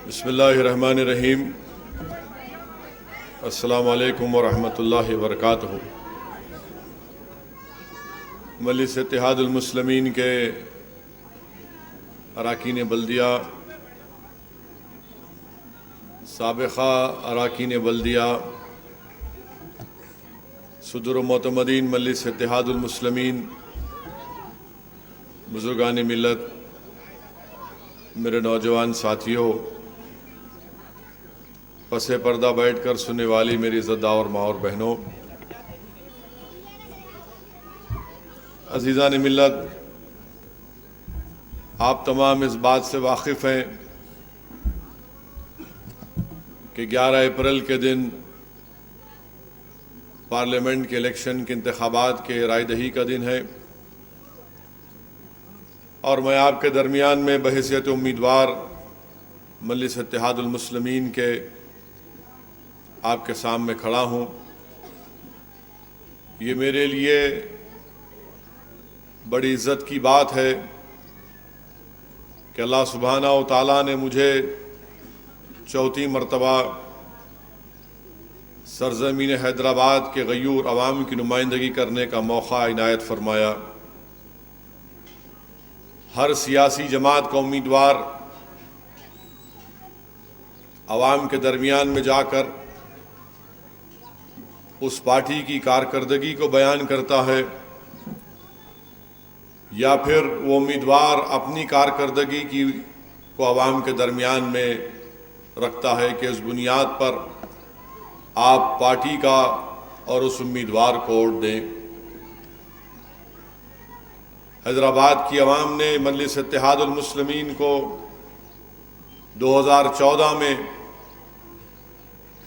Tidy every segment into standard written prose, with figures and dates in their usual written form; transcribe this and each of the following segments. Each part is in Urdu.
بسم اللہ الرحمن الرحیم۔ السلام علیکم ورحمۃ اللہ وبرکاتہ۔ مجلس اتحاد المسلمین کے اراکین بلدیہ، سابقہ اراکین بلدیہ، صدر و معتمدین مجلس اتحاد المسلمین، بزرگان ملت، میرے نوجوان ساتھیوں، پس پردہ بیٹھ کر سننے والی میری عزتدار اور ماں اور بہنوں، عزیزان ملت، آپ تمام اس بات سے واقف ہیں کہ 11 اپریل کے دن پارلیمنٹ کے الیکشن کے انتخابات کے رائے دہی کا دن ہے، اور میں آپ کے درمیان میں بحیثیت امیدوار مجلس اتحاد المسلمین کے آپ کے سامنے کھڑا ہوں۔ یہ میرے لیے بڑی عزت کی بات ہے کہ اللہ سبحانہ و تعالیٰ نے مجھے چوتھی مرتبہ سرزمین حیدرآباد کے غیور عوام کی نمائندگی کرنے کا موقع عنایت فرمایا۔ ہر سیاسی جماعت کا امیدوار عوام کے درمیان میں جا کر اس پارٹی کی کارکردگی کو بیان کرتا ہے، یا پھر وہ امیدوار اپنی کارکردگی کو عوام کے درمیان میں رکھتا ہے کہ اس بنیاد پر آپ پارٹی کا اور اس امیدوار کو ووٹ دیں۔ حیدرآباد کی عوام نے مجلس اتحاد المسلمین کو 2014 میں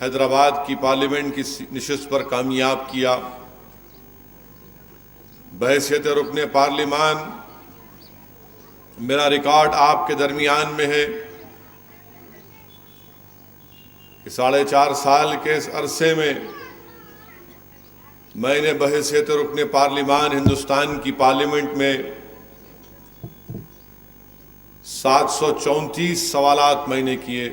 حیدرآباد کی پارلیمنٹ کی نشست پر کامیاب کیا۔ بحیثیت رکن پارلیمان میرا ریکارڈ آپ کے درمیان میں ہے کہ 4.5 سال کے اس عرصے میں نے بحیثیت رکن پارلیمان ہندوستان کی پارلیمنٹ میں 734 سوالات میں نے کیے،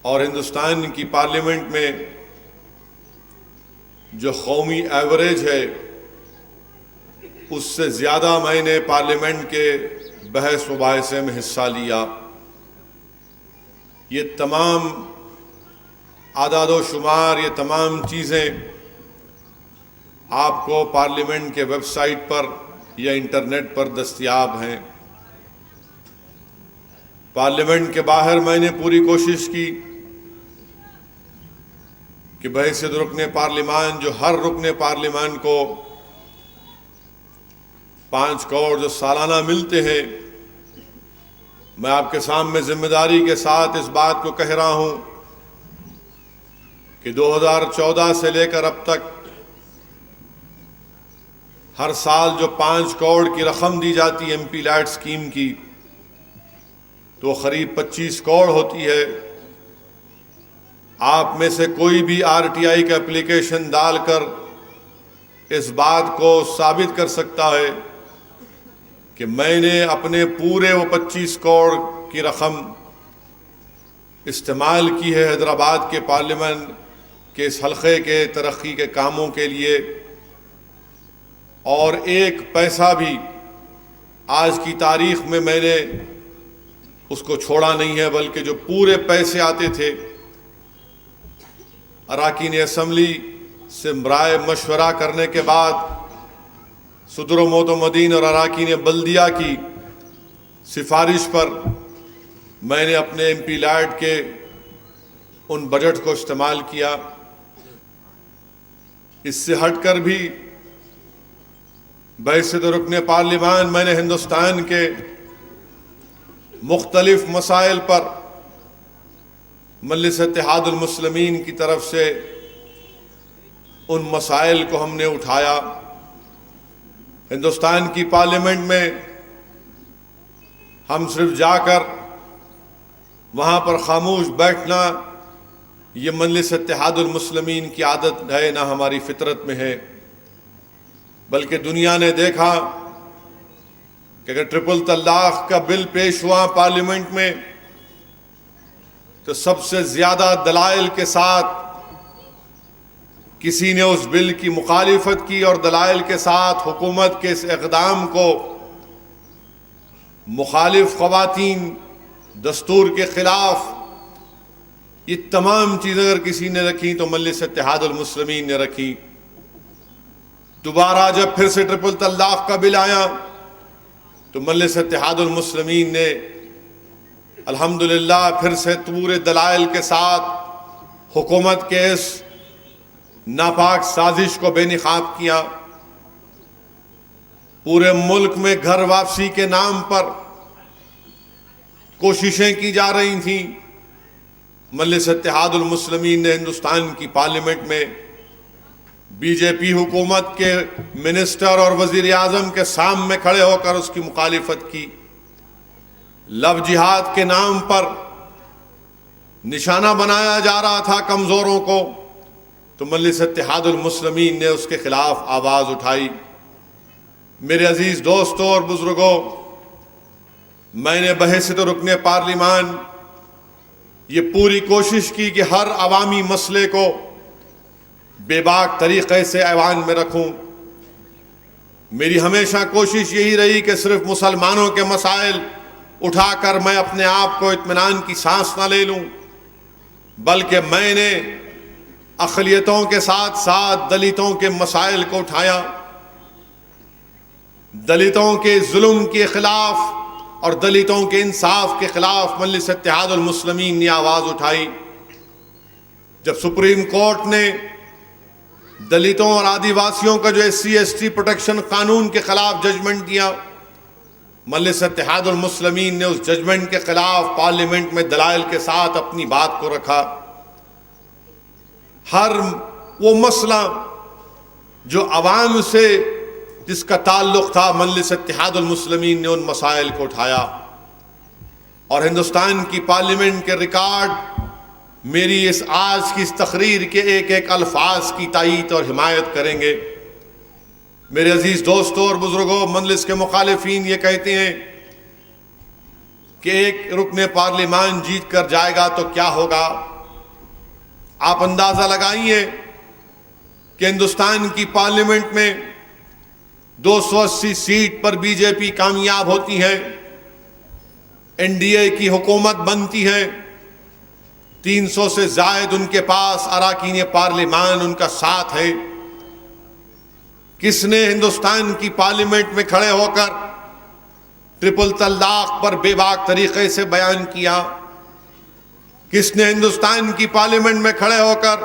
اور ہندوستان کی پارلیمنٹ میں جو قومی ایوریج ہے اس سے زیادہ میں نے پارلیمنٹ کے بحث مباحثے میں حصہ لیا۔ یہ تمام اعداد و شمار، یہ تمام چیزیں آپ کو پارلیمنٹ کے ویب سائٹ پر یا انٹرنیٹ پر دستیاب ہیں۔ پارلیمنٹ کے باہر میں نے پوری کوشش کی کہ بحیثیت رکن پارلیمان جو ہر رکن پارلیمان کو 5 کروڑ جو سالانہ ملتے ہیں، میں آپ کے سامنے ذمہ داری کے ساتھ اس بات کو کہہ رہا ہوں کہ 2014 سے لے کر اب تک ہر سال جو 5 کروڑ کی رقم دی جاتی ہے ایم پی لیڈ اسکیم کی، تو قریب 25 کروڑ ہوتی ہے۔ آپ میں سے کوئی بھی آر ٹی آئی کا اپلیکیشن ڈال کر اس بات کو ثابت کر سکتا ہے کہ میں نے اپنے پورے وہ 25 کروڑ کی رقم استعمال کی ہے حیدرآباد کے پارلیمنٹ کے اس حلقے کے ترقی کے کاموں کے لیے، اور ایک پیسہ بھی آج کی تاریخ میں نے اس کو چھوڑا نہیں ہے، بلکہ جو پورے پیسے آتے تھے اراکین اسمبلی سے رائے مشورہ کرنے کے بعد صدر و معتمدین اور اراکین بلدیہ کی سفارش پر میں نے اپنے ایم پی لیڈ کے ان بجٹ کو استعمال کیا۔ اس سے ہٹ کر بھی بحیثیت رکن پارلیمان میں نے ہندوستان کے مختلف مسائل پر مجلس اتحاد المسلمین کی طرف سے ان مسائل کو ہم نے اٹھایا۔ ہندوستان کی پارلیمنٹ میں ہم صرف جا کر وہاں پر خاموش بیٹھنا یہ مجلس اتحاد المسلمین کی عادت ہے، نہ ہماری فطرت میں ہے، بلکہ دنیا نے دیکھا کہ اگر ٹرپل طلاق کا بل پیش ہوا پارلیمنٹ میں تو سب سے زیادہ دلائل کے ساتھ کسی نے اس بل کی مخالفت کی اور دلائل کے ساتھ حکومت کے اس اقدام کو مخالف خواتین، دستور کے خلاف، یہ تمام چیزیں اگر کسی نے رکھی تو مجلس اتحاد المسلمین نے رکھی۔ دوبارہ جب پھر سے ٹرپل طلاق کا بل آیا تو مجلس اتحاد المسلمین نے الحمدللہ پھر سے پورے دلائل کے ساتھ حکومت کے اس ناپاک سازش کو بے نقاب کیا۔ پورے ملک میں گھر واپسی کے نام پر کوششیں کی جا رہی تھیں۔ مجلس اتحاد المسلمین نے ہندوستان کی پارلیمنٹ میں بی جے پی حکومت کے منسٹر اور وزیر اعظم کے سامنے کھڑے ہو کر اس کی مخالفت کی۔ لو جہاد کے نام پر نشانہ بنایا جا رہا تھا کمزوروں کو، تو مجلس اتحاد المسلمین نے اس کے خلاف آواز اٹھائی۔ میرے عزیز دوستوں اور بزرگوں، میں نے بحیثیت رکن پارلیمان یہ پوری کوشش کی کہ ہر عوامی مسئلے کو بے باک طریقے سے ایوان میں رکھوں۔ میری ہمیشہ کوشش یہی رہی کہ صرف مسلمانوں کے مسائل اٹھا کر میں اپنے آپ کو اطمینان کی سانس نہ لے لوں، بلکہ میں نے اقلیتوں کے ساتھ ساتھ دلتوں کے مسائل کو اٹھایا، دلتوں کے ظلم کے خلاف اور دلتوں کے انصاف کے خلاف مجلس اتحاد المسلمین نے آواز اٹھائی۔ جب سپریم کورٹ نے دلتوں اور آدیواسیوں کا جو SC/ST پروٹیکشن قانون کے خلاف ججمنٹ دیا، مجلس اتحاد المسلمین نے اس ججمنٹ کے خلاف پارلیمنٹ میں دلائل کے ساتھ اپنی بات کو رکھا۔ ہر وہ مسئلہ جو عوام سے جس کا تعلق تھا، مجلس اتحاد المسلمین نے ان مسائل کو اٹھایا، اور ہندوستان کی پارلیمنٹ کے ریکارڈ میری اس آج کی اس تقریر کے ایک ایک الفاظ کی تائید اور حمایت کریں گے۔ میرے عزیز دوستوں اور بزرگوں، مجلس کے مخالفین یہ کہتے ہیں کہ ایک رکن پارلیمان جیت کر جائے گا تو کیا ہوگا۔ آپ اندازہ لگائیے کہ ہندوستان کی پارلیمنٹ میں 280 سیٹ پر بی جے پی کامیاب ہوتی ہے، NDA کی حکومت بنتی ہے، 300 سے زائد ان کے پاس اراکین پارلیمان ان کا ساتھ ہے۔ کس نے ہندوستان کی پارلیمنٹ میں کھڑے ہو کر ٹرپل طلاق پر بے باک طریقے سے بیان کیا؟ کس نے ہندوستان کی پارلیمنٹ میں کھڑے ہو کر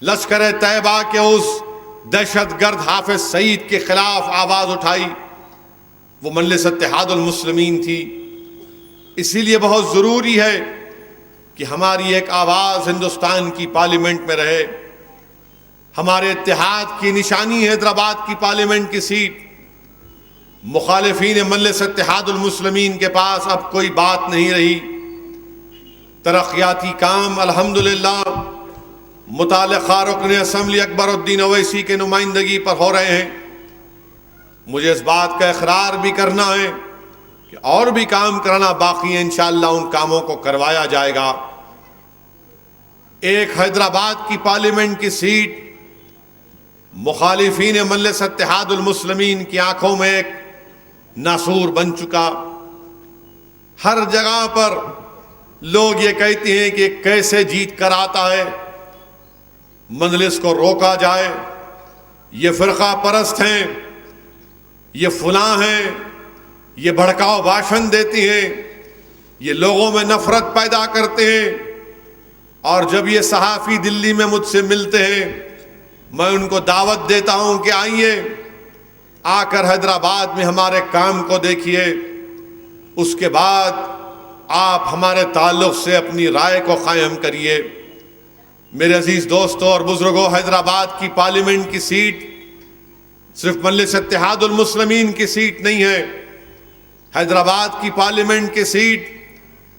لشکر طیبہ کے اس دہشت گرد حافظ سعید کے خلاف آواز اٹھائی؟ وہ مجلس اتحاد المسلمین تھی۔ اسی لیے بہت ضروری ہے کہ ہماری ایک آواز ہندوستان کی پارلیمنٹ میں رہے۔ ہمارے اتحاد کی نشانی ہے حیدرآباد کی پارلیمنٹ کی سیٹ۔ مخالفین مجلس اتحاد المسلمین کے پاس اب کوئی بات نہیں رہی۔ ترقیاتی کام الحمدللہ متعلقہ رکن اسمبلی اکبر الدین اویسی کے نمائندگی پر ہو رہے ہیں۔ مجھے اس بات کا اقرار بھی کرنا ہے کہ اور بھی کام کرنا باقی ہے، انشاءاللہ ان کاموں کو کروایا جائے گا۔ ایک حیدرآباد کی پارلیمنٹ کی سیٹ مخالفین مجلس اتحاد المسلمین کی آنکھوں میں ایک ناسور بن چکا۔ ہر جگہ پر لوگ یہ کہتے ہیں کہ کیسے جیت کر آتا ہے، مجلس کو روکا جائے، یہ فرقہ پرست ہیں، یہ فلاں ہیں، یہ بھڑکاؤ بھاشن دیتی ہیں، یہ لوگوں میں نفرت پیدا کرتے ہیں۔ اور جب یہ صحافی دلی میں مجھ سے ملتے ہیں، میں ان کو دعوت دیتا ہوں کہ آئیے، آ کر حیدرآباد میں ہمارے کام کو دیکھیے، اس کے بعد آپ ہمارے تعلق سے اپنی رائے کو قائم کریے۔ میرے عزیز دوستوں اور بزرگوں، حیدرآباد کی پارلیمنٹ کی سیٹ صرف مجلس اتحاد المسلمین کی سیٹ نہیں ہے۔ حیدرآباد کی پارلیمنٹ کی سیٹ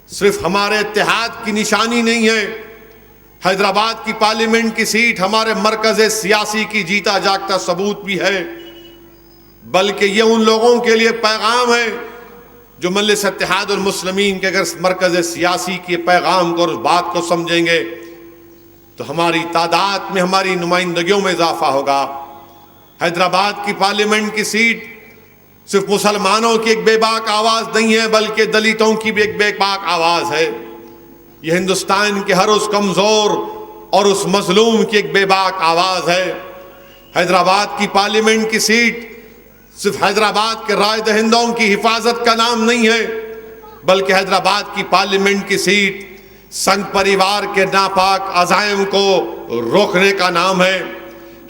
صرف ہمارے اتحاد کی نشانی نہیں ہے۔ حیدرآباد کی پارلیمنٹ کی سیٹ ہمارے مرکز سیاسی کی جیتا جاگتا ثبوت بھی ہے۔ بلکہ یہ ان لوگوں کے لیے پیغام ہے جو مجلس اتحاد المسلمین کے اگر مرکز سیاسی کے پیغام کو اور اس بات کو سمجھیں گے تو ہماری تعداد میں، ہماری نمائندگیوں میں اضافہ ہوگا۔ حیدرآباد کی پارلیمنٹ کی سیٹ صرف مسلمانوں کی ایک بے باک آواز نہیں ہے، بلکہ دلتوں کی بھی ایک بے باک آواز ہے۔ یہ ہندوستان کے ہر اس کمزور اور اس مظلوم کی ایک بے باک آواز ہے۔ حیدرآباد کی پارلیمنٹ کی سیٹ صرف حیدرآباد کے رائے دہندوں کی حفاظت کا نام نہیں ہے، بلکہ حیدرآباد کی پارلیمنٹ کی سیٹ سنگھ پریوار کے ناپاک عزائم کو روکنے کا نام ہے۔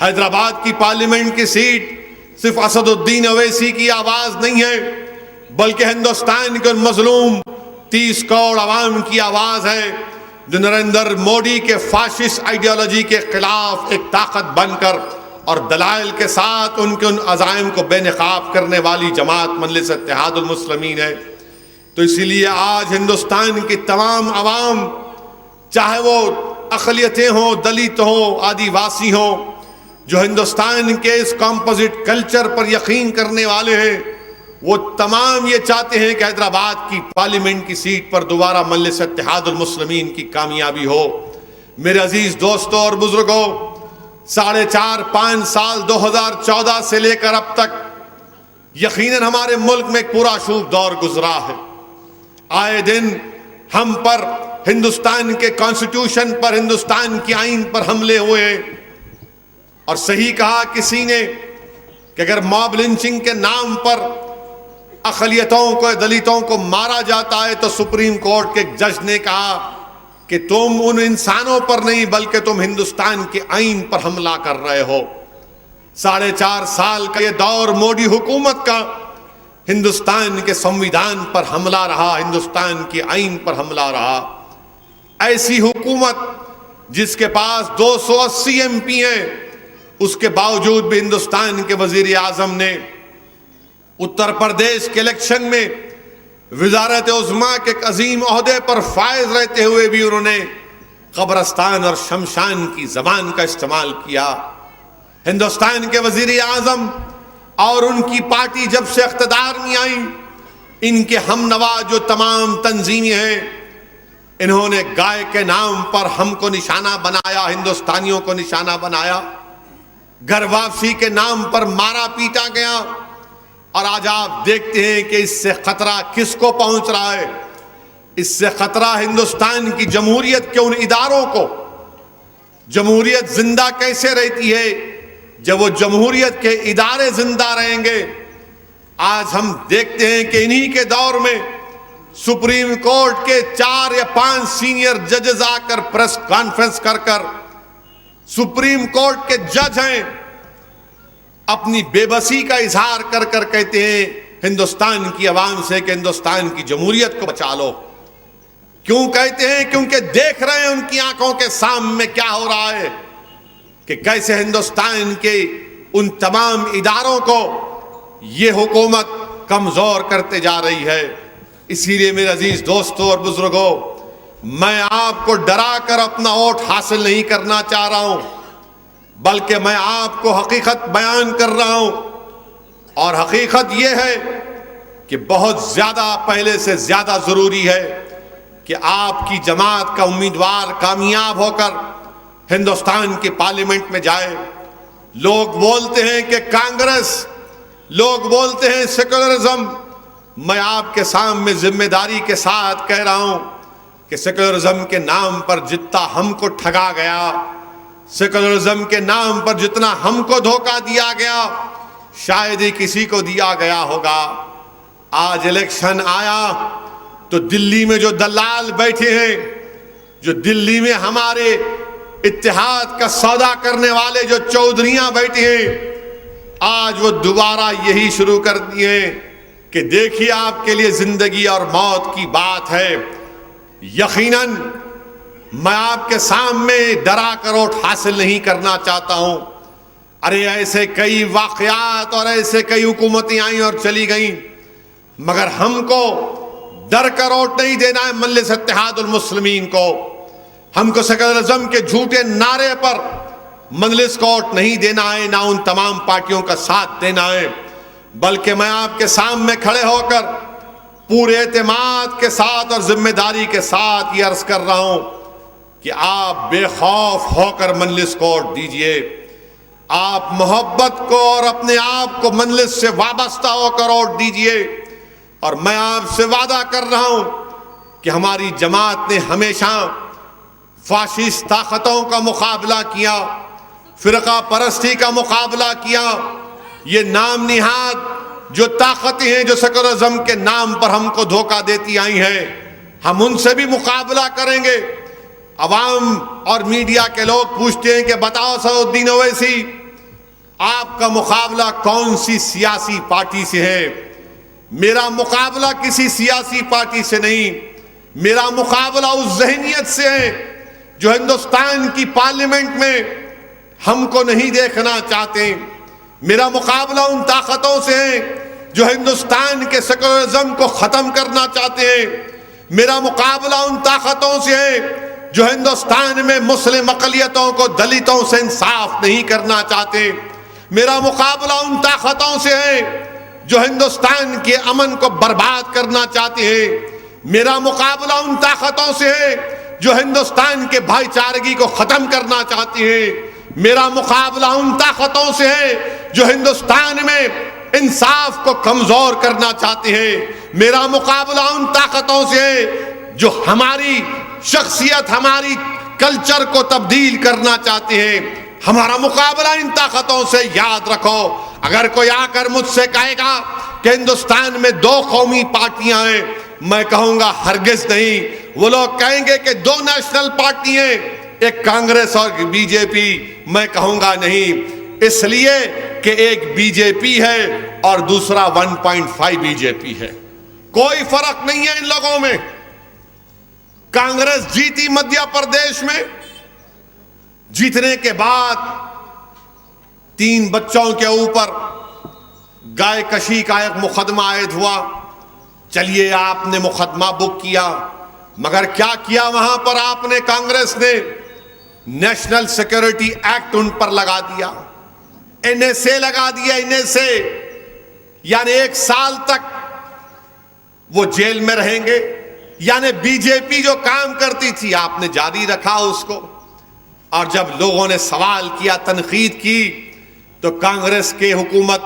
حیدرآباد کی پارلیمنٹ کی سیٹ صرف اسد الدین اویسی کی آواز نہیں ہے، بلکہ ہندوستان کے مظلوم 30 کروڑ عوام کی آواز ہے جو نریندر مودی کے فاشسٹ آئیڈیالوجی کے خلاف ایک طاقت بن کر اور دلائل کے ساتھ ان کے ان عزائم کو بے نقاب کرنے والی جماعت مجلس اتحاد المسلمین ہے۔ تو اسی لیے آج ہندوستان کی تمام عوام، چاہے وہ اقلیتیں ہوں، دلت ہوں، آدیواسی ہوں، جو ہندوستان کے اس کمپوزٹ کلچر پر یقین کرنے والے ہیں، وہ تمام یہ چاہتے ہیں کہ حیدرآباد کی پارلیمنٹ کی سیٹ پر دوبارہ مجلس اتحاد المسلمین کی کامیابی ہو۔ میرے عزیز دوستوں اور بزرگوں، 4.5-5 سال 2014 سے لے کر اب تک یقیناً ہمارے ملک میں ایک پورا شوب دور گزرا ہے۔ آئے دن ہم پر، ہندوستان کے کانسٹیٹیوشن پر، ہندوستان کی آئین پر حملے ہوئے ہیں، اور صحیح کہا کسی نے کہ اگر موب لنچنگ کے نام پر اقلیتوں کو، دلتوں کو مارا جاتا ہے تو سپریم کورٹ کے ایک جج نے کہا کہ تم ان انسانوں پر نہیں بلکہ تم ہندوستان کے آئین پر حملہ کر رہے ہو۔ 4.5 سال کا یہ دور مودی حکومت کا ہندوستان کے سنویدھان پر حملہ رہا، ہندوستان کے آئین پر حملہ رہا۔ ایسی حکومت جس کے پاس 280 MP ہیں، اس کے باوجود بھی ہندوستان کے وزیر اعظم نے اتر پردیش کے الیکشن میں وزارت عظمیٰ کے ایک عظیم عہدے پر فائز رہتے ہوئے بھی انہوں نے قبرستان اور شمشان کی زبان کا استعمال کیا۔ ہندوستان کے وزیر اعظم اور ان کی پارٹی جب سے اقتدار میں آئی، ان کے ہم نوا جو تمام تنظیمیں ہیں، انہوں نے گائے کے نام پر ہم کو نشانہ بنایا، ہندوستانیوں کو نشانہ بنایا، گھر واپسی کے نام پر مارا پیٹا گیا، اور آج آپ دیکھتے ہیں کہ اس سے خطرہ کس کو پہنچ رہا ہے؟ اس سے خطرہ ہندوستان کی جمہوریت کے ان اداروں کو۔ جمہوریت زندہ کیسے رہتی ہے؟ جب وہ جمہوریت کے ادارے زندہ رہیں گے۔ آج ہم دیکھتے ہیں کہ انہی کے دور میں سپریم کورٹ کے 4 یا 5 سینئر ججز آ کر پریس کانفرنس کر سپریم کورٹ کے جج ہیں، اپنی بے بسی کا اظہار کر کہتے ہیں ہندوستان کی عوام سے کہ ہندوستان کی جمہوریت کو بچا لو۔ کیوں کہتے ہیں؟ کیونکہ دیکھ رہے ہیں ان کی آنکھوں کے سامنے کیا ہو رہا ہے، کہ کیسے ہندوستان کے ان تمام اداروں کو یہ حکومت کمزور کرتے جا رہی ہے۔ اسی لیے میرے عزیز دوستوں اور بزرگوں، میں آپ کو ڈرا کر اپنا ووٹ حاصل نہیں کرنا چاہ رہا ہوں، بلکہ میں آپ کو حقیقت بیان کر رہا ہوں، اور حقیقت یہ ہے کہ بہت زیادہ، پہلے سے زیادہ ضروری ہے کہ آپ کی جماعت کا امیدوار کامیاب ہو کر ہندوستان کی پارلیمنٹ میں جائے۔ لوگ بولتے ہیں کہ کانگریس، لوگ بولتے ہیں سیکولرزم، میں آپ کے سامنے ذمہ داری کے ساتھ کہہ رہا ہوں کہ سیکولرزم کے نام پر جتنا ہم کو ٹھگا گیا، سیکولرزم کے نام پر جتنا ہم کو دھوکہ دیا گیا، شاید ہی کسی کو دیا گیا ہوگا۔ آج الیکشن آیا تو دلی میں جو دلال بیٹھے ہیں، جو دلی میں ہمارے اتحاد کا سودا کرنے والے جو چودھریاں بیٹھے ہیں، آج وہ دوبارہ یہی شروع کر دیے کہ دیکھیے آپ کے لیے زندگی اور موت کی بات ہے۔ یقیناً میں آپ کے سامنے ڈرا کر ووٹ حاصل نہیں کرنا چاہتا ہوں۔ ارے ایسے کئی واقعات اور ایسے کئی حکومتیں آئیں اور چلی گئیں، مگر ہم کو ڈر کر ووٹ نہیں دینا ہے مجلس اتحاد المسلمین کو۔ ہم کو سیکولرزم کے جھوٹے نعرے پر مجلس کو ووٹ نہیں دینا ہے، نہ ان تمام پارٹیوں کا ساتھ دینا ہے، بلکہ میں آپ کے سامنے کھڑے ہو کر پورے اعتماد کے ساتھ اور ذمہ داری کے ساتھ یہ عرض کر رہا ہوں کہ آپ بے خوف ہو کر مجلس کو ووٹ دیجئے. آپ محبت کو اور اپنے آپ کو مجلس سے وابستہ ہو کر ووٹ دیجئے. اور میں آپ سے وعدہ کر رہا ہوں کہ ہماری جماعت نے ہمیشہ فاشسٹ طاقتوں کا مقابلہ کیا، فرقہ پرستی کا مقابلہ کیا. یہ نام نہاد جو طاقتیں ہیں جو سیکولرزم کے نام پر ہم کو دھوکہ دیتی آئی ہیں، ہم ان سے بھی مقابلہ کریں گے. عوام اور میڈیا کے لوگ پوچھتے ہیں کہ بتاؤ سعود الدین اویسی، آپ کا مقابلہ کون سی سیاسی پارٹی سے ہے؟ میرا مقابلہ کسی سیاسی پارٹی سے نہیں، میرا مقابلہ اس ذہنیت سے ہے جو ہندوستان کی پارلیمنٹ میں ہم کو نہیں دیکھنا چاہتے. میرا مقابلہ ان طاقتوں سے ہے جو ہندوستان کے سیکولرزم کو ختم کرنا چاہتے ہیں. میرا مقابلہ ان طاقتوں سے ہے جو ہندوستان میں مسلم اقلیتوں کو دلتوں سے انصاف نہیں کرنا چاہتے. میرا مقابلہ ان طاقتوں سے ہے جو ہندوستان کے امن کو برباد کرنا چاہتے ہیں. میرا مقابلہ ان طاقتوں سے ہے جو ہندوستان کے بھائی چارگی کو ختم کرنا چاہتی ہیں. میرا مقابلہ ان طاقتوں سے ہے جو ہندوستان میں انصاف کو کمزور کرنا چاہتے ہیں. میرا مقابلہ ان طاقتوں سے ہے جو ہماری شخصیت، ہماری کلچر کو تبدیل کرنا چاہتے ہیں. ہمارا مقابلہ ان طاقتوں سے. یاد رکھو، اگر کوئی آ کر مجھ سے کہے گا کہ ہندوستان میں دو قومی پارٹیاں ہیں، میں کہوں گا ہرگز نہیں. وہ لوگ کہیں گے کہ دو نیشنل پارٹی ہیں، ایک کانگریس اور بی جے پی. میں کہوں گا نہیں، اس لیے کہ ایک بی جے پی ہے اور دوسرا 1.5 بی جے پی ہے. کوئی فرق نہیں ہے ان لوگوں میں. کانگریس جیتی مدھیہ پردیش میں، جیتنے کے بعد 3 بچوں کے اوپر گائے کشی کا ایک مقدمہ عائد ہوا. چلیے آپ نے مقدمہ بک کیا، مگر کیا کیا وہاں پر آپ نے؟ کانگریس نے نیشنل سیکیورٹی ایکٹ ان پر لگا دیا، NSA لگا دیا. NSA یعنی 1 سال تک وہ جیل میں رہیں گے. یعنی بی جے پی جو کام کرتی تھی آپ نے جاری رکھا اس کو. اور جب لوگوں نے سوال کیا، تنقید کی، تو کانگریس کے حکومت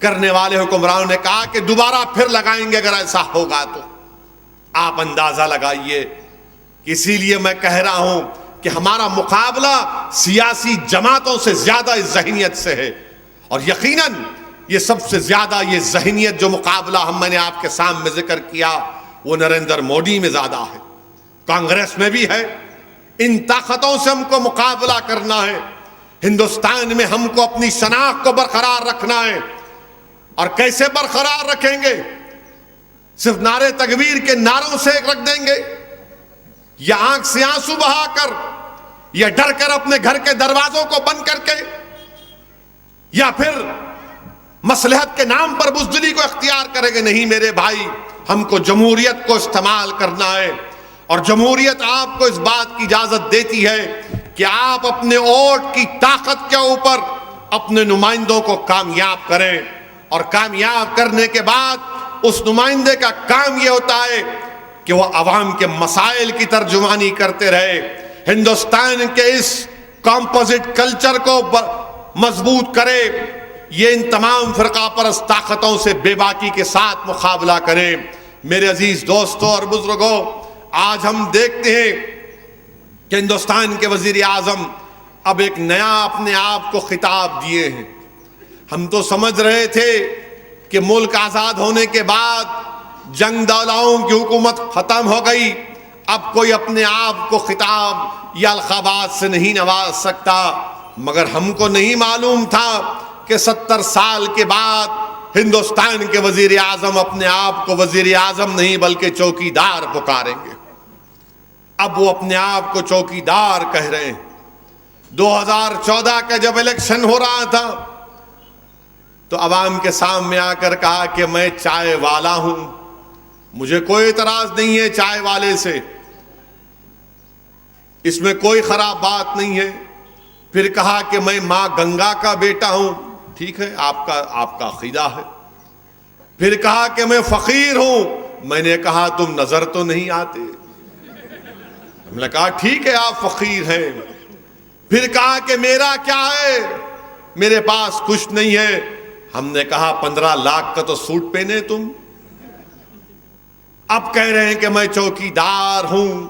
کرنے والے حکمرانوں نے کہا کہ دوبارہ پھر لگائیں گے اگر ایسا ہوگا تو. آپ اندازہ لگائیے. اسی لیے میں کہہ رہا ہوں کہ ہمارا مقابلہ سیاسی جماعتوں سے زیادہ اس ذہنیت سے ہے. اور یقیناً یہ سب سے زیادہ یہ ذہنیت جو مقابلہ میں نے آپ کے سامنے ذکر کیا وہ نریندر مودی میں زیادہ ہے، کانگریس میں بھی ہے. ان طاقتوں سے ہم کو مقابلہ کرنا ہے. ہندوستان میں ہم کو اپنی شناخت کو برقرار رکھنا ہے. اور کیسے برقرار رکھیں گے؟ صرف نعرے تکبیر کے نعروں سے رکھ دیں گے، یا آنکھ سے آنسو بہا کر، یا ڈر کر اپنے گھر کے دروازوں کو بند کر کے، یا پھر مصلحت کے نام پر بزدلی کو اختیار کریں گے؟ نہیں میرے بھائی، ہم کو جمہوریت کو استعمال کرنا ہے. اور جمہوریت آپ کو اس بات کی اجازت دیتی ہے کہ آپ اپنے ووٹ کی طاقت کے اوپر اپنے نمائندوں کو کامیاب کریں. اور کامیاب کرنے کے بعد اس نمائندے کا کام یہ ہوتا ہے کہ وہ عوام کے مسائل کی ترجمانی کرتے رہے، ہندوستان کے اس کمپوزٹ کلچر کو مضبوط کرے. یہ ان تمام فرقہ پرست طاقتوں سے بے باکی کے ساتھ مقابلہ کریں. میرے عزیز دوستوں اور بزرگوں، آج ہم دیکھتے ہیں کہ ہندوستان کے وزیر اعظم اب ایک نیا اپنے آپ کو خطاب دیے ہیں. ہم تو سمجھ رہے تھے کہ ملک آزاد ہونے کے بعد جنگ دالاؤں کی حکومت ختم ہو گئی، اب کوئی اپنے آپ کو خطاب یا القابات سے نہیں نواز سکتا. مگر ہم کو نہیں معلوم تھا کہ 70 سال کے بعد ہندوستان کے وزیر اعظم اپنے آپ کو وزیر اعظم نہیں بلکہ چوکیدار پکاریں گے. اب وہ اپنے آپ کو چوکیدار کہہ رہے ہیں. 2014 کا جب الیکشن ہو رہا تھا تو عوام کے سامنے آ کر کہا کہ میں چائے والا ہوں، مجھے کوئی اعتراض نہیں ہے چائے والے سے، اس میں کوئی خراب بات نہیں ہے. پھر کہا کہ میں ماں گنگا کا بیٹا ہوں. ٹھیک ہے، آپ کا عقیدہ ہے، پھر کہا کہ میں فقیر ہوں. میں نے کہا تم نظر تو نہیں آتے. ہم نے کہا ٹھیک ہے آپ فقیر ہیں. پھر کہا کہ میرا کیا ہے, میرے پاس کچھ نہیں ہے. ہم نے کہا 15 لاکھ کا تو سوٹ پہنے تم, اب کہہ رہے ہیں کہ میں چوکیدار ہوں.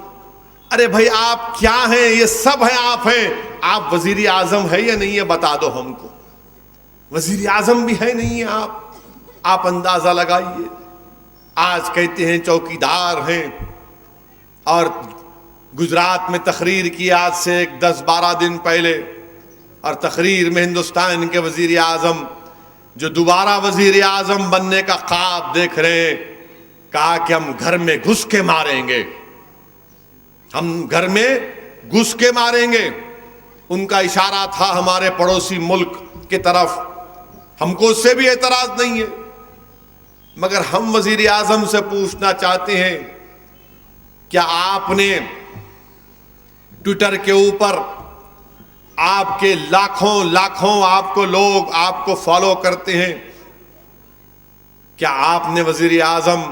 ارے بھائی آپ کیا ہیں؟ یہ سب ہیں, آپ ہیں. آپ وزیر اعظم ہے یا نہیں ہے بتا دو ہم کو. وزیر اعظم بھی ہے نہیں ہے آپ اندازہ لگائیے. آج کہتے ہیں چوکیدار ہیں, اور گجرات میں تقریر کی آج سے 10-12 دن پہلے, اور تقریر میں ہندوستان کے وزیر اعظم جو دوبارہ وزیر اعظم بننے کا خواب دیکھ رہے ہیں, کہا کہ ہم گھر میں گھس کے ماریں گے, ہم گھر میں گھس کے ماریں گے. ان کا اشارہ تھا ہمارے پڑوسی ملک کی طرف. ہم کو اس سے بھی اعتراض نہیں ہے, مگر ہم وزیر اعظم سے پوچھنا چاہتے ہیں, کیا آپ نے ٹویٹر کے اوپر آپ کے لاکھوں آپ کو لوگ آپ کو فالو کرتے ہیں, کیا آپ نے وزیر اعظم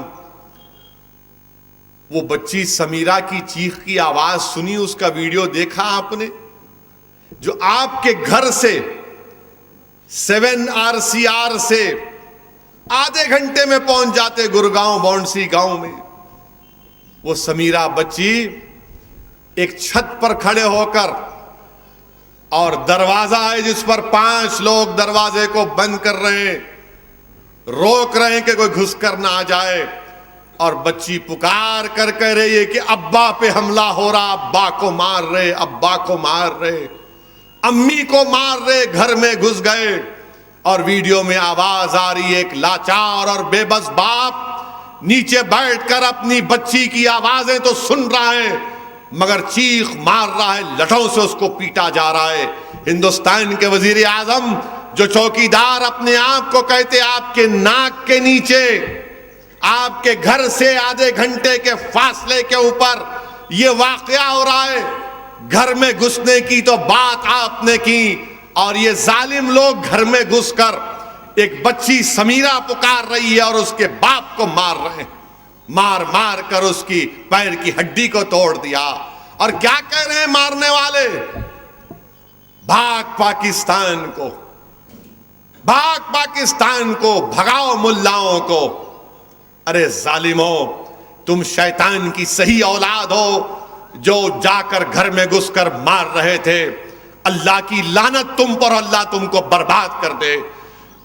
وہ بچی سمیرہ کی چیخ کی آواز سنی, اس کا ویڈیو دیکھا آپ نے, جو آپ کے گھر سے 7 RCR سے آدھے گھنٹے میں پہنچ جاتے گڑگاؤں بونسی گاؤں میں. وہ سمیرہ بچی ایک چھت پر کھڑے ہو کر, اور دروازہ ہے جس پر 5 لوگ دروازے کو بند کر رہے ہیں, روک رہے ہیں کہ کوئی گھس کر نہ آ جائے, اور بچی پکار کر کہہ رہی ہے کہ ابا پہ حملہ ہو رہا, ابا کو مار رہے, ابا کو مار رہے, امی کو مار رہے. گھر میں گھس گئے, اور ویڈیو میں آواز آ رہی ہے ایک لاچار اور بے بس باپ نیچے بیٹھ کر اپنی بچی کی آوازیں تو سن رہا ہے, مگر چیخ مار رہا ہے, لٹھوں سے اس کو پیٹا جا رہا ہے. ہندوستان کے وزیر اعظم جو چوکیدار اپنے آپ کو کہتے, آپ کے ناک کے نیچے, آپ کے گھر سے آدھے گھنٹے کے فاصلے کے اوپر یہ واقعہ ہو رہا ہے. گھر میں گھسنے کی تو بات آپ نے کی, اور یہ ظالم لوگ گھر میں گھس کر ایک بچی سمیرہ پکار رہی ہے اور اس کے باپ کو مار رہے ہیں, مار مار کر اس کی پیر کی ہڈی کو توڑ دیا. اور کیا کہہ رہے ہیں مارنے والے, بھاگ پاکستان کو, بھاگ پاکستان کو, بھگاؤ ملاؤں کو. ارے ظالموں, تم شیطان کی صحیح اولاد ہو جو جا کر گھر میں گھس کر مار رہے تھے. اللہ کی لعنت تم پر, اللہ تم کو برباد کر دے.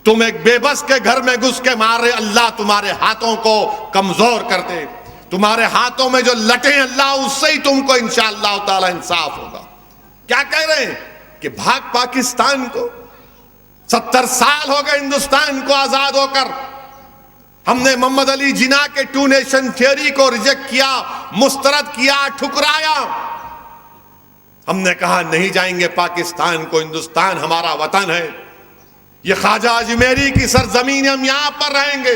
تم ایک بے بس کے گھر میں گھس کے مار رہے, اللہ تمہارے ہاتھوں کو کمزور کر دے. تمہارے ہاتھوں میں جو لٹیں, اللہ اس سے ہی تم کو انشاءاللہ تعالی انصاف ہوگا. کیا کہہ رہے ہیں کہ بھاگ پاکستان کو. 70 سال ہو گئے ہندوستان کو آزاد ہو کر. ہم نے محمد علی جناح کے 2 نیشن تھیوری کو ریجیکٹ کیا, مسترد کیا, ٹھکرایا. ہم نے کہا نہیں جائیں گے پاکستان کو, ہندوستان ہمارا وطن ہے, یہ خواجہ اجمیری کی سرزمین ہے, ہم یہاں پر رہیں گے.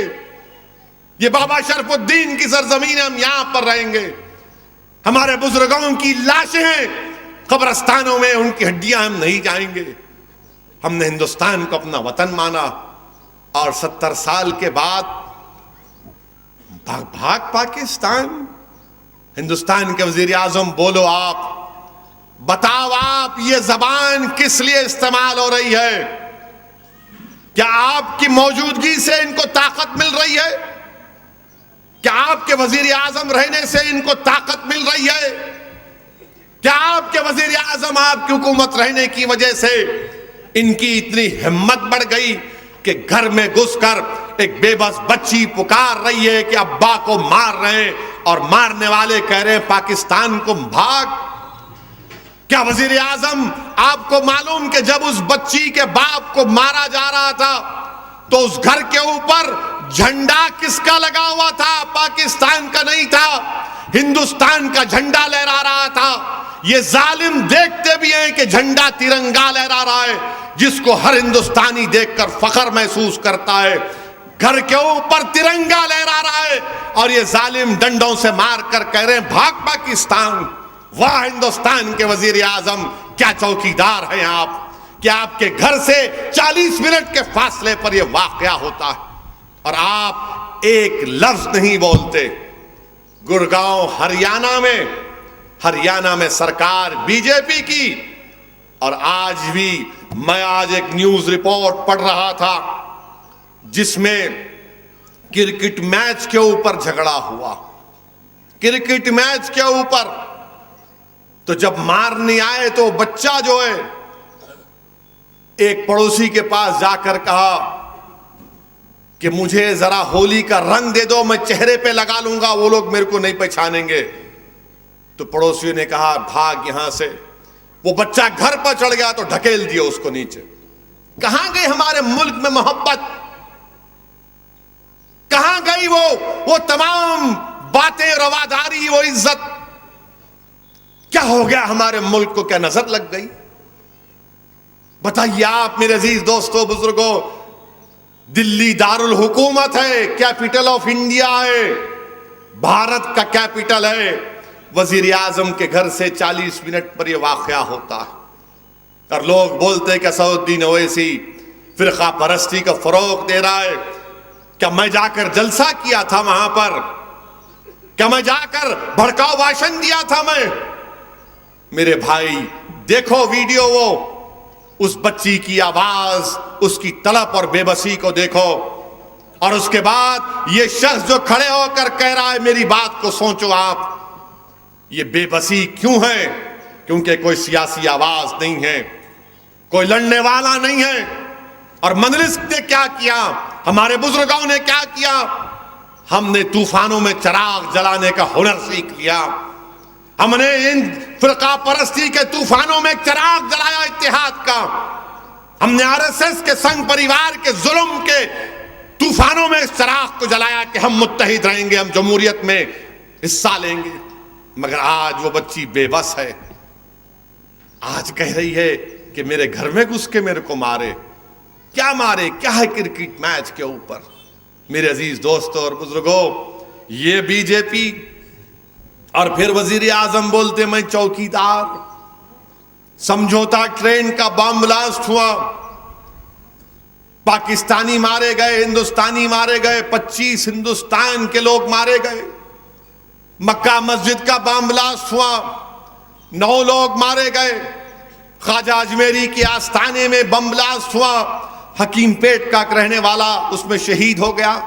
یہ بابا شرف الدین کی سرزمین ہے, ہم یہاں پر رہیں گے. ہمارے بزرگوں کی لاشیں ہیں قبرستانوں میں, ان کی ہڈیاں, ہم نہیں جائیں گے. ہم نے ہندوستان کو اپنا وطن مانا, اور 70 سال کے بعد بھاگ پاکستان. ہندوستان کے وزیر اعظم بولو, آپ بتاؤ, آپ یہ زبان کس لیے استعمال ہو رہی ہے؟ کیا آپ کی موجودگی سے ان کو طاقت مل رہی ہے؟ کیا آپ کے وزیر اعظم رہنے سے ان کو طاقت مل رہی ہے؟ کیا آپ کے وزیر اعظم, آپ کی حکومت رہنے کی وجہ سے ان کی اتنی ہمت بڑھ گئی کہ گھر میں گھس کر ایک بے بس بچی پکار رہی ہے کہ ابا کو مار رہے ہیں, اور مارنے والے کہہ رہے ہیں پاکستان کو بھاگ؟ کیا وزیر اعظم آپ کو معلوم کہ جب اس بچی کے باپ کو مارا جا رہا تھا تو اس گھر کے اوپر جھنڈا کس کا لگا ہوا تھا؟ پاکستان کا نہیں تھا, ہندوستان کا جھنڈا لہرا رہا تھا. یہ ظالم دیکھتے بھی ہیں کہ جھنڈا ترنگا لہرا رہا ہے, جس کو ہر ہندوستانی دیکھ کر فخر محسوس کرتا ہے. گھر کے اوپر ترنگا لہرا رہا ہے, اور یہ ظالم ڈنڈوں سے مار کر کہہ رہے ہیں بھاگ پاکستان. واہ ہندوستان کے وزیر اعظم, کیا چوکیدار ہیں آپ, کہ آپ کے گھر سے 40 منٹ کے فاصلے پر یہ واقعہ ہوتا ہے. اور آپ ایک لفظ نہیں بولتے. گڑگاؤں ہریانہ میں سرکار بی جے پی کی. اور آج بھی میں ایک نیوز رپورٹ پڑھ رہا تھا جس میں کرکٹ میچ کے اوپر جھگڑا ہوا. کرکٹ میچ کے اوپر تو جب مارنے آئے تو بچہ جو ہے ایک پڑوسی کے پاس جا کر کہا کہ مجھے ذرا ہولی کا رنگ دے دو, میں چہرے پہ لگا لوں گا, وہ لوگ میرے کو نہیں پہچانیں گے. تو پڑوسی نے کہا بھاگ یہاں سے. وہ بچہ گھر پر چڑھ گیا تو ڈھکیل دیا اس کو نیچے. کہاں گئی ہمارے ملک میں محبت؟ کہاں گئی وہ تمام باتیں, رواداری, وہ عزت؟ کیا ہو گیا ہمارے ملک کو؟ کیا نظر لگ گئی؟ بتائیے آپ میرے عزیز دوستوں, بزرگوں. دلی دارالحکومت ہے, کیپٹل آف انڈیا ہے, بھارت کا کیپٹل ہے. وزیر اعظم کے گھر سے 40 منٹ پر یہ واقعہ ہوتا ہے اور لوگ بولتے ہیں کہ اسدالدین اویسی فرقہ پرستی کا فروغ دے رہا ہے. کیا میں جا کر جلسہ کیا تھا وہاں پر؟ کیا میں جا کر بھڑکاؤ بھاشن دیا تھا میں؟ میرے بھائی دیکھو ویڈیو, وہ اس بچی کی آواز, اس کی تڑپ اور بے بسی کو دیکھو. اور اس کے بعد یہ شخص جو کھڑے ہو کر کہہ رہا ہے, میری بات کو سوچو آپ, یہ بے بسی کیوں ہے؟ کیونکہ کوئی سیاسی آواز نہیں ہے, کوئی لڑنے والا نہیں ہے. اور مجلس نے کیا کیا؟ ہمارے بزرگوں نے کیا کیا؟ ہم نے طوفانوں میں چراغ جلانے کا ہنر سیکھ لیا. ہم نے ان فرقہ پرستی کے طوفانوں میں چراغ جلایا اتحاد کا. ہم نے آر ایس ایس کے سنگ پریوار کے ظلم کے طوفانوں میں اس چراغ کو جلایا کہ ہم متحد رہیں گے, ہم جمہوریت میں حصہ لیں گے. مگر آج وہ بچی بے بس ہے. آج کہہ رہی ہے کہ میرے گھر میں گھس کے میرے کو مارے. کیا مارے؟ کیا ہے کرکٹ میچ کے اوپر؟ میرے عزیز دوستوں اور بزرگوں, یہ بی جے پی اور پھر وزیر اعظم بولتے میں چوکیدار. سمجھوتا ٹرین کا بم بلاسٹ ہوا, پاکستانی مارے گئے, ہندوستانی مارے گئے, 25 ہندوستان کے لوگ مارے گئے. مکہ مسجد کا بم بلاسٹ ہوا, 9 لوگ مارے گئے. خواجہ اجمیری کے آستانے میں بم بلاسٹ ہوا, حکیم پیٹ کا رہنے والا اس میں شہید ہو گیا.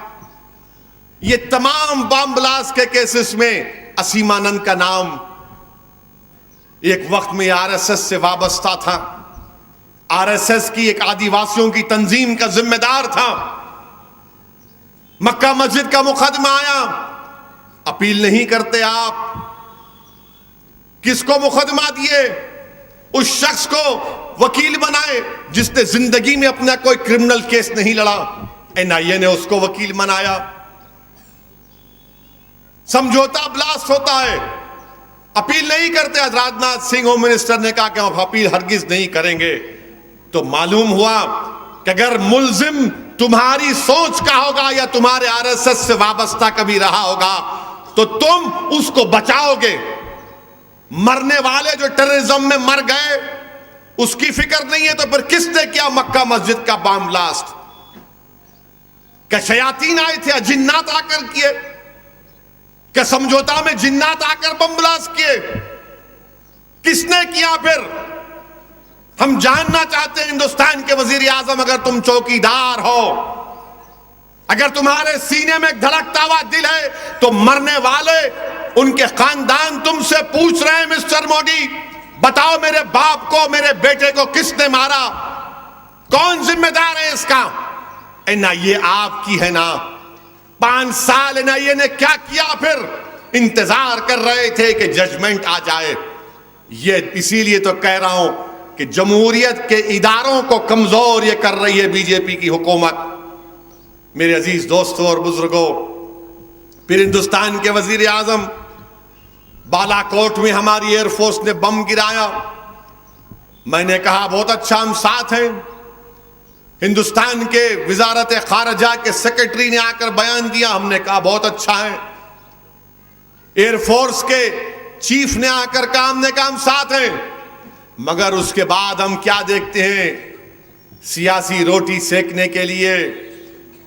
یہ تمام بم بلاسٹ کے کیسز میں اسیم آنند کا نام ایک وقت میں آر ایس ایس سے وابستہ تھا. آر ایس ایس کی ایک آدیواسیوں کی تنظیم کا ذمہ دار تھا. مکہ مسجد کا مقدمہ آیا, اپیل نہیں کرتے آپ. کس کو مقدمہ دیے؟ اس شخص کو وکیل بنائے جس نے زندگی میں اپنا کوئی کرمنل کیس نہیں لڑا. این آئی اے نے اس کو وکیل بنایا. سمجھوتا بلاسٹ ہوتا ہے, اپیل نہیں کرتے. راجناتھ سنگھ ہوم منسٹر نے کہا کہ ہم اپیل ہرگز نہیں کریں گے. تو معلوم ہوا کہ اگر ملزم تمہاری سوچ کا ہوگا یا تمہارے آر ایس ایس سے وابستہ کبھی رہا ہوگا تو تم اس کو بچاؤ گے. مرنے والے جو ٹیررزم میں مر گئے اس کی فکر نہیں ہے تو پھر کس نے کیا مکہ مسجد کا بم بلاسٹ؟ کیا شیاطین آئے تھے, جنات آ کر کیے؟ کیا سمجھوتا میں جنات آ کر بم بلاسٹ کیے؟ کس نے کیا پھر؟ ہم جاننا چاہتے ہیں ہندوستان کے وزیر اعظم, اگر تم چوکیدار ہو, اگر تمہارے سینے میں ایک دھڑکتا ہوا دل ہے تو مرنے والے ان کے خاندان تم سے پوچھ رہے ہیں مسٹر مودی بتاؤ میرے باپ کو, میرے بیٹے کو کس نے مارا؟ کون ذمہ دار ہے اس کا؟ این آئی اے آپ کی ہے نا. 5 سال این آئی اے نے کیا کیا؟ پھر انتظار کر رہے تھے کہ ججمنٹ آ جائے. یہ اسی لیے تو کہہ رہا ہوں کہ جمہوریت کے اداروں کو کمزور یہ کر رہی ہے بی جے پی کی حکومت. میرے عزیز دوستوں اور بزرگوں, پھر ہندوستان کے وزیر اعظم بالا کوٹ میں ہماری ایئر فورس نے بم گرایا. میں نے کہا بہت اچھا, ہم ساتھ ہیں. ہندوستان کے وزارت خارجہ کے سیکرٹری نے آ کر بیان دیا, ہم نے کہا بہت اچھا ہے. ایئر فورس کے چیف نے آ کر کہا, ہم نے کہا ہم ساتھ ہیں. مگر اس کے بعد ہم کیا دیکھتے ہیں؟ سیاسی روٹی سیکنے کے لیے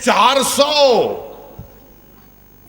400।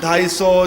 250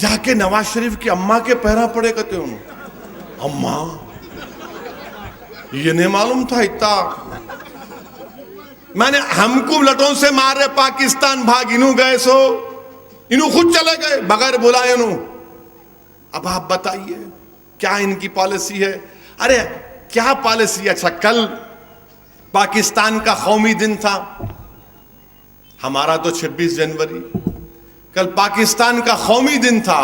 جا کے نواز شریف کی اماں کے پیرا پڑے کہتے انہوں اماں یہ نہیں معلوم تھا اتنا میں نے ہم کو لٹوں سے مارے پاکستان بھاگ انہوں گئے سو انہوں خود چلے گئے بغیر بلائے انہوں. اب آپ بتائیے کیا ان کی پالیسی ہے؟ ارے کیا پالیسی؟ اچھا کل پاکستان کا قومی دن تھا, ہمارا تو 26 جنوری, کل پاکستان کا قومی دن تھا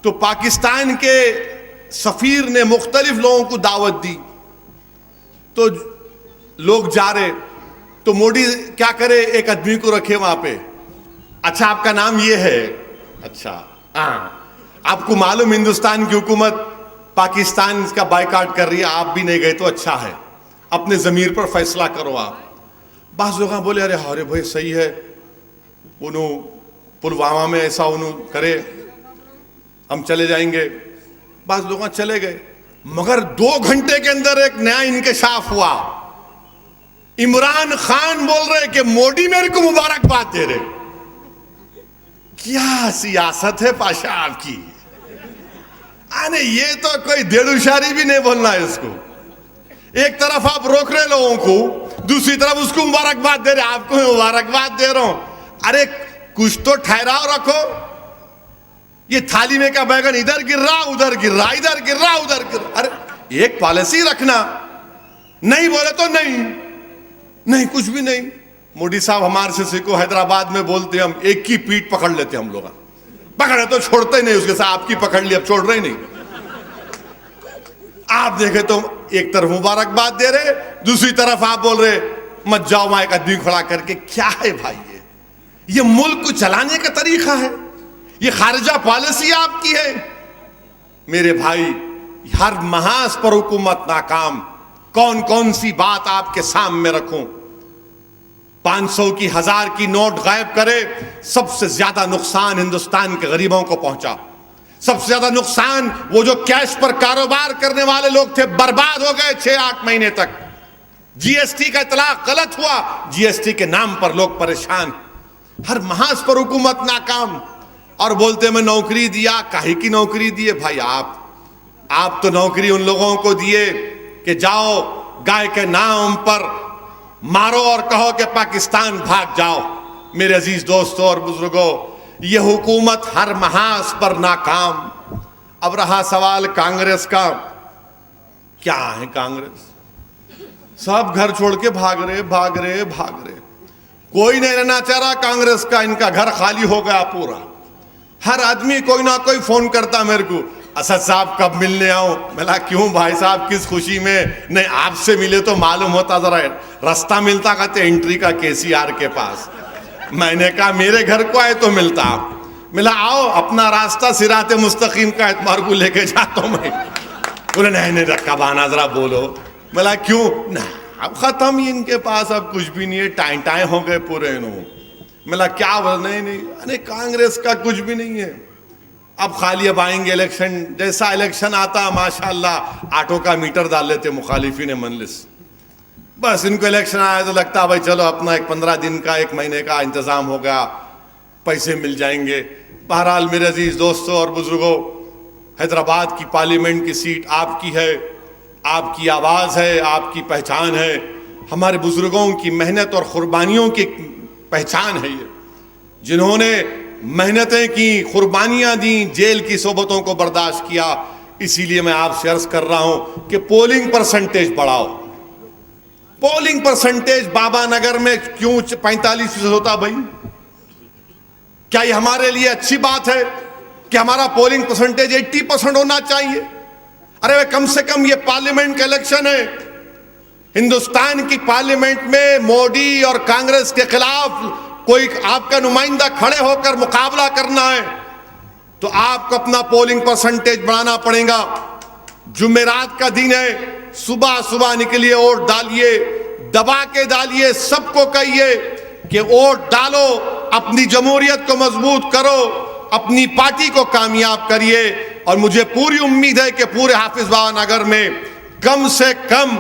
تو پاکستان کے سفیر نے مختلف لوگوں کو دعوت دی تو لوگ جا رہے تو موڈی کیا کرے ایک آدمی کو رکھے وہاں پہ, اچھا آپ کا نام یہ ہے, اچھا آپ کو معلوم ہندوستان کی حکومت پاکستان اس کا بائیکاٹ کر رہی ہے, آپ بھی نہیں گئے تو اچھا ہے, اپنے ضمیر پر فیصلہ کرو آپ. بعض لوگ بولے ارے بھائی صحیح ہے, انہوں پلوامہ میں ایسا انہوں کرے ہم چلے جائیں گے. بعض لوگ چلے گئے مگر 2 گھنٹے کے اندر ایک نیا انکشاف ہوا. عمران خان بول رہے کہ موڈی میرے کو مبارکباد دے رہے. کیا سیاست ہے پاشا آپ کی؟ یہ تو کوئی دیڑ اشاری بھی نہیں بولنا ہے اس کو. ایک طرف آپ روک رہے لوگوں کو, دوسری طرف اس کو مبارکباد دے رہے, آپ کو مبارکباد دے رہا ہوں. ارے کچھ تو ٹھہراؤ رکھو. یہ تھالی میں کا بیگن ادھر گر رہا ادھر گر رہا, ادھر گر رہا ادھر گر رہا. ارے ایک پالیسی رکھنا, نہیں بولے تو نہیں کچھ بھی نہیں. موڈی صاحب ہمارے سے کو حیدرآباد میں بولتے ہم ایک کی پیٹ پکڑ لیتے, ہم لوگ پکڑے تو چھوڑتے نہیں, اس کے ساتھ آپ کی پکڑ لی اب چھوڑ رہے نہیں. آپ دیکھے تو ایک طرف مبارکباد دے رہے, دوسری طرف آپ بول رہے مت جاؤ وہاں ایک آدمی کھڑا کر کے. کیا ہے بھائی یہ ملک کو چلانے کا طریقہ ہے؟ یہ خارجہ پالیسی آپ کی ہے؟ میرے بھائی ہر محاذ پر حکومت ناکام. کون سی بات آپ کے سامنے رکھوں؟ 500 کی 1000 کی نوٹ غائب کرے, سب سے زیادہ نقصان ہندوستان کے غریبوں کو پہنچا. سب سے زیادہ نقصان وہ جو کیش پر کاروبار کرنے والے لوگ تھے, برباد ہو گئے 6-8 مہینے تک. جی ایس ٹی کا اطلاق غلط ہوا, جی ایس ٹی کے نام پر لوگ پریشان. ہر محاذ پر حکومت ناکام. اور بولتے میں نوکری دیا, کاہے کی نوکری دیے بھائی؟ آپ تو نوکری ان لوگوں کو دیے کہ جاؤ گائے کے نام پر مارو اور کہو کہ پاکستان بھاگ جاؤ. میرے عزیز دوستوں اور بزرگوں, یہ حکومت ہر محاذ پر ناکام. اب رہا سوال کانگریس کا, کیا ہے کانگریس؟ سب گھر چھوڑ کے بھاگ رہے. کوئی نہیں رہنا چاہ رہا کانگریس کا, ان کا گھر خالی ہو گیا پورا. ہر آدمی کوئی نہ کوئی فون کرتا میرے کو, اسد صاحب کب ملنے آؤں؟ میں کہا کیوں بھائی صاحب کس خوشی میں؟ نہیں آپ سے ملے تو معلوم ہوتا, ذرا راستہ ملتا کہتے انٹری کا KCR کے پاس. میں نے کہا میرے گھر کو آئے تو ملتا. ملا آؤ اپنا راستہ صراط مستقیم کا اعتبار کو لے کے جاتا ہوں میں. بولے نہیں رکھا بہانا ذرا بولو. ملا کیوں؟ اب ختم ان کے پاس اب کچھ بھی نہیں ہے, ٹائیں ہو گئے پورے انہوں. ملا کیا بول؟ نہیں کانگریس کا کچھ بھی نہیں ہے. اب خالی اب آئیں گے الیکشن, جیسا الیکشن آتا ماشاءاللہ آٹو کا میٹر ڈال لیتے مخالفین مجلس. بس ان کو الیکشن آیا تو لگتا بھائی چلو اپنا ایک 15 دن کا 1 مہینے کا انتظام ہو گیا, پیسے مل جائیں گے. بہرحال میرے عزیز دوستوں اور بزرگوں, حیدرآباد کی پارلیمنٹ کی سیٹ آپ کی ہے, آپ کی آواز ہے, آپ کی پہچان ہے. ہمارے بزرگوں کی محنت اور قربانیوں کی پہچان ہے یہ, جنہوں نے محنتیں کی, قربانیاں دیں, جیل کی صحبتوں کو برداشت کیا. اسی لیے میں آپ سے عرض کر رہا ہوں کہ پولنگ پرسنٹیج بڑھاؤ. پولنگ پرسنٹیج بابا نگر میں کیوں 45% ہوتا بھائی؟ کیا یہ ہمارے لیے اچھی بات ہے کہ ہمارا پولنگ پرسنٹیج 80% ہونا چاہیے؟ ارے کم سے کم یہ پارلیمنٹ کا الیکشن ہے. ہندوستان کی پارلیمنٹ میں موڈی اور کانگریس کے خلاف کوئی آپ کا نمائندہ کھڑے ہو کر مقابلہ کرنا ہے تو آپ کو اپنا پولنگ پرسنٹیج بڑھانا پڑے گا. جمعرات کا دن ہے, صبح نکلیے, ووٹ ڈالیے, دبا کے ڈالیے. سب کو کہیے کہ ووٹ ڈالو, اپنی جمہوریت کو مضبوط کرو, اپنی پارٹی کو کامیاب کریے. اور مجھے پوری امید ہے کہ پورے حافظ بابا نگر میں کم سے کم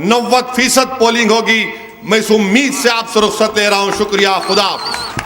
90% پولنگ ہوگی. میں اس امید سے آپ سے رخصت لے رہا ہوں. شکریہ. خدا حافظ.